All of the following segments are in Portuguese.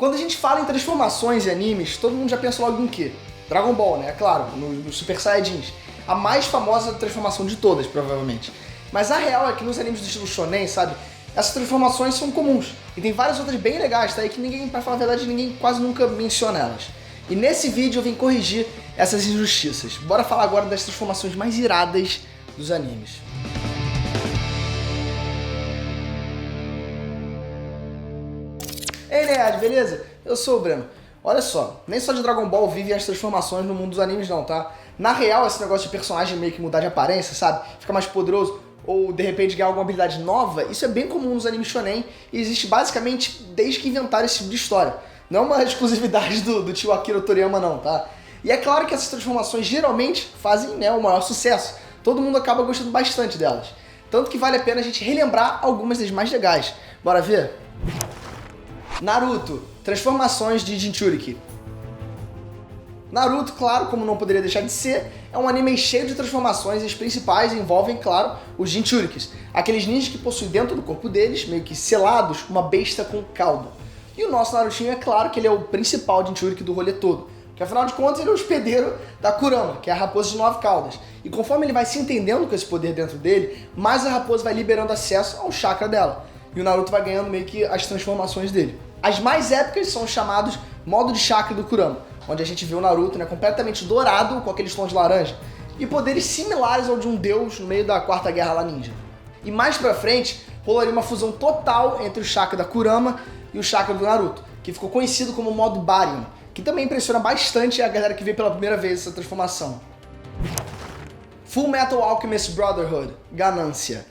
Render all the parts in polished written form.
Quando a gente fala em transformações em animes, todo mundo já pensa logo em quê? Dragon Ball, né? Claro, no Super Saiyajins. A mais famosa transformação de todas, provavelmente. Mas a real é que nos animes do estilo shonen, sabe? Essas transformações são comuns. E tem várias outras bem legais, tá? E que ninguém, pra falar a verdade, ninguém quase nunca menciona elas. E nesse vídeo eu vim corrigir essas injustiças. Bora falar agora das transformações mais iradas dos animes. Ei, nerd, beleza? Eu sou o Breno. Olha só, nem só de Dragon Ball vivem as transformações no mundo dos animes não, tá? Na real, esse negócio de personagem meio que mudar de aparência, sabe? Ficar mais poderoso, ou de repente ganhar alguma habilidade nova, isso é bem comum nos animes shonen e existe basicamente desde que inventaram esse tipo de história. Não é uma exclusividade do tio Akira Toriyama não, tá? E é claro que essas transformações geralmente fazem, né, o maior sucesso. Todo mundo acaba gostando bastante delas. Tanto que vale a pena a gente relembrar algumas das mais legais. Bora ver? Naruto, transformações de Jinchuriki. Naruto, claro, como não poderia deixar de ser, é um anime cheio de transformações e as principais envolvem, claro, os Jinchurikis, aqueles ninjas que possuem dentro do corpo deles, meio que selados, uma besta com cauda. E o nosso Narutinho, é claro que ele é o principal Jinchuriki do rolê todo, porque afinal de contas ele é o hospedeiro da Kurama, que é a raposa de 9 caudas. E conforme ele vai se entendendo com esse poder dentro dele, mais a raposa vai liberando acesso ao chakra dela. E o Naruto vai ganhando meio que as transformações dele. As mais épicas são os chamados modo de chakra do Kurama, onde a gente vê o Naruto, né, completamente dourado, com aqueles tons de laranja, e poderes similares ao de um deus no meio da Quarta Guerra lá Ninja. E mais pra frente, rolaria uma fusão total entre o chakra da Kurama e o chakra do Naruto, que ficou conhecido como modo Baryon, que também impressiona bastante a galera que vê pela primeira vez essa transformação. Full Metal Alchemist Brotherhood, Ganância.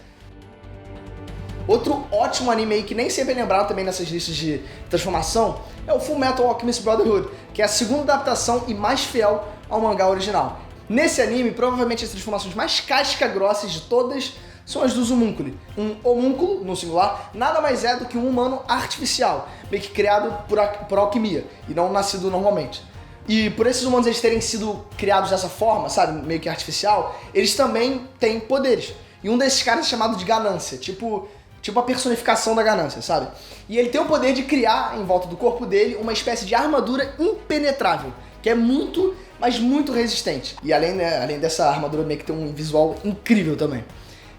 Outro ótimo anime aí que nem sempre é lembrado também nessas listas de transformação é o Full Metal Alchemist Brotherhood, que é a segunda adaptação e mais fiel ao mangá original. Nesse anime, provavelmente as transformações mais casca-grossas de todas são as dos homúnculos. Um homúnculo, no singular, nada mais é do que um humano artificial, meio que criado por alquimia, e não nascido normalmente. E por esses humanos eles terem sido criados dessa forma, sabe, meio que artificial, eles também têm poderes. E um desses caras é chamado de Ganância, tipo a personificação da ganância, sabe? E ele tem o poder de criar, em volta do corpo dele, uma espécie de armadura impenetrável, que é muito, mas muito resistente. E além dessa armadura meio que tem um visual incrível também.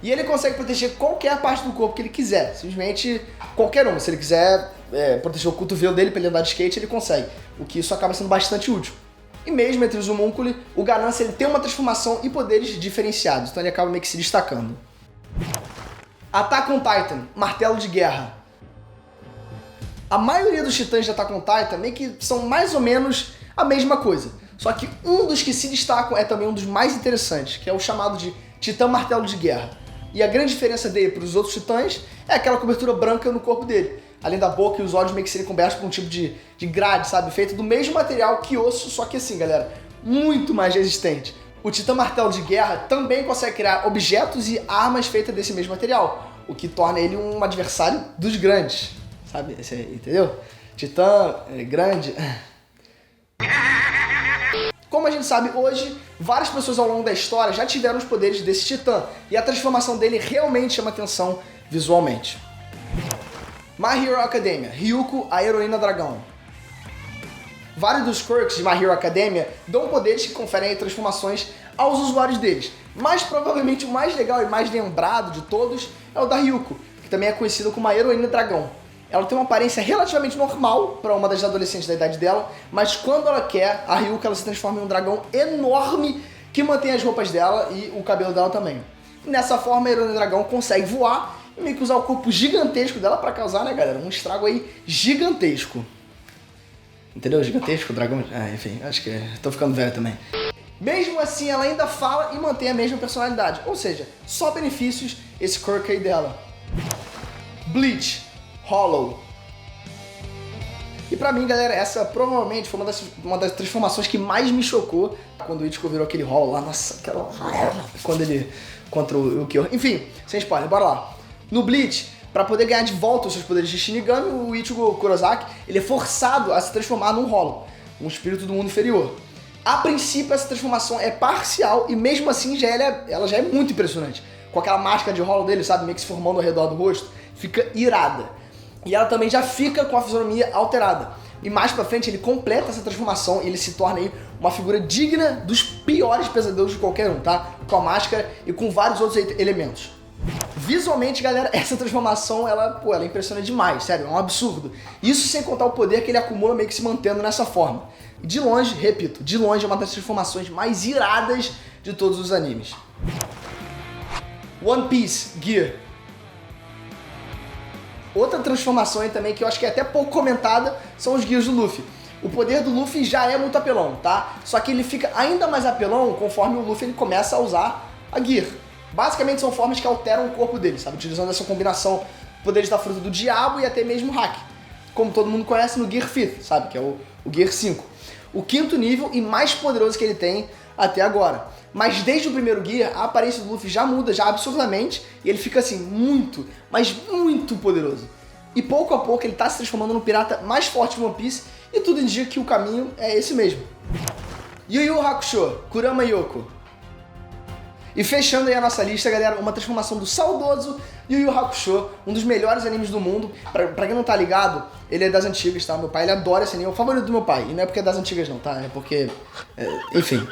E ele consegue proteger qualquer parte do corpo que ele quiser, simplesmente qualquer uma. Se ele quiser proteger o cotovelo dele para ele andar de skate, ele consegue, o que isso acaba sendo bastante útil. E mesmo entre os homúnculos, o Ganância ele tem uma transformação e poderes diferenciados, então ele acaba meio que se destacando. Attack on Titan, Martelo de Guerra. A maioria dos titãs de Attack on Titan meio que são mais ou menos a mesma coisa. Só que um dos que se destacam é também um dos mais interessantes, que é o chamado de Titã Martelo de Guerra. E a grande diferença dele para os outros titãs é aquela cobertura branca no corpo dele. Além da boca e os olhos meio que serem cobertos por um tipo de grade, sabe? Feito do mesmo material que osso, só que assim, galera, muito mais resistente. O Titã Martelo de Guerra também consegue criar objetos e armas feitas desse mesmo material, o que torna ele um adversário dos grandes, sabe? Esse aí, entendeu? Titã grande. Como a gente sabe hoje, várias pessoas ao longo da história já tiveram os poderes desse Titã, e a transformação dele realmente chama atenção visualmente. My Hero Academia, Ryuko, a heroína dragão. Vários dos quirks de My Hero Academia dão poderes que conferem transformações aos usuários deles, mas provavelmente o mais legal e mais lembrado de todos é o da Ryuko, que também é conhecida como a heroína dragão. Ela tem uma aparência relativamente normal para uma das adolescentes da idade dela, mas quando ela quer, a Ryuko ela se transforma em um dragão enorme que mantém as roupas dela e o cabelo dela também. Nessa forma, a heroína dragão consegue voar e meio que usar o corpo gigantesco dela para causar, né, galera, um estrago aí gigantesco. Entendeu? Gigantesco, dragão... enfim, acho que tô ficando velho também. Mesmo assim, ela ainda fala e mantém a mesma personalidade. Ou seja, só benefícios esse quirk aí dela. Bleach, Hollow. E pra mim, galera, essa provavelmente foi uma das transformações que mais me chocou quando o Ichigo virou aquele Hollow lá. Nossa, aquela... quando ele... contra o Kyo. Enfim, sem spoiler, bora lá. No Bleach, para poder ganhar de volta os seus poderes de Shinigami, o Ichigo Kurosaki ele é forçado a se transformar num Hollow, um espírito do mundo inferior. A princípio, essa transformação é parcial e mesmo assim ela já é muito impressionante. Com aquela máscara de Hollow dele, sabe, meio que se formando ao redor do rosto, fica irada. E ela também já fica com a fisionomia alterada. E mais pra frente ele completa essa transformação e ele se torna aí uma figura digna dos piores pesadelos de qualquer um, tá? Com a máscara e com vários outros elementos. Visualmente, galera, essa transformação, ela impressiona demais, sério, é um absurdo. Isso sem contar o poder que ele acumula meio que se mantendo nessa forma. E de longe, repito, de longe é uma das transformações mais iradas de todos os animes. One Piece Gear. Outra transformação aí também que eu acho que é até pouco comentada são os Gears do Luffy. O poder do Luffy já é muito apelão, tá? Só que ele fica ainda mais apelão conforme o Luffy ele começa a usar a Gear. Basicamente são formas que alteram o corpo dele, sabe? Utilizando essa combinação poderes da fruta do diabo e até mesmo hack. Como todo mundo conhece no Gear 5, sabe? Que é o Gear 5. O quinto nível e mais poderoso que ele tem até agora. Mas desde o primeiro Gear, a aparência do Luffy já muda, já absurdamente, e ele fica assim, muito, mas muito poderoso. E pouco a pouco ele tá se transformando no pirata mais forte de One Piece, e tudo indica que o caminho é esse mesmo. Yu Yu Hakusho, Kurama Yoko. E fechando aí a nossa lista, galera, uma transformação do saudoso Yu Yu Hakusho, um dos melhores animes do mundo. Pra quem não tá ligado, ele é das antigas, tá? Meu pai, ele adora esse anime, é o favorito do meu pai. E não é porque é das antigas não, tá? É porque... enfim...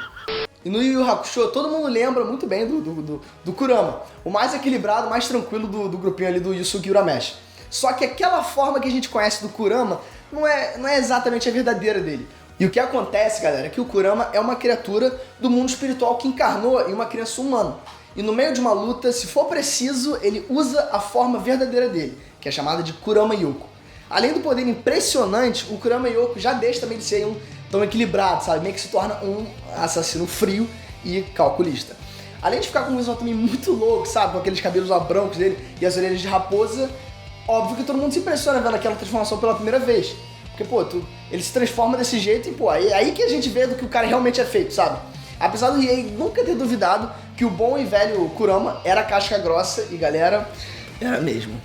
E no Yu Yu Hakusho, todo mundo lembra muito bem do Kurama, o mais equilibrado, mais tranquilo do grupinho ali do Yusuke Urameshi. Só que aquela forma que a gente conhece do Kurama não é exatamente a verdadeira dele. E o que acontece, galera, é que o Kurama é uma criatura do mundo espiritual que encarnou em uma criança humana. E no meio de uma luta, se for preciso, ele usa a forma verdadeira dele, que é chamada de Kurama Yoko. Além do poder impressionante, o Kurama Yoko já deixa também de ser um tão equilibrado, sabe? Meio que se torna um assassino frio e calculista. Além de ficar com um visual também muito louco, sabe? Com aqueles cabelos brancos dele e as orelhas de raposa, óbvio que todo mundo se impressiona vendo aquela transformação pela primeira vez. Porque, pô, ele se transforma desse jeito e, pô, aí que a gente vê do que o cara realmente é feito, sabe? Apesar do Riei nunca ter duvidado que o bom e velho Kurama era casca grossa e, galera, era mesmo.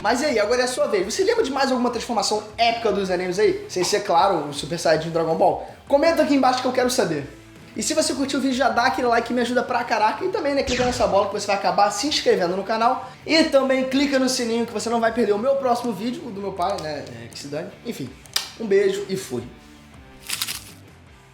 Mas e aí, agora é a sua vez. Você lembra de mais alguma transformação épica dos animes aí? Sem ser, claro, o Super Saiyajin Dragon Ball? Comenta aqui embaixo que eu quero saber. E se você curtiu o vídeo, já dá aquele like que me ajuda pra caraca. E também, né, clica nessa bola que você vai acabar se inscrevendo no canal. E também clica no sininho que você não vai perder o meu próximo vídeo, o do meu pai, né, que se dane. Enfim, um beijo e fui.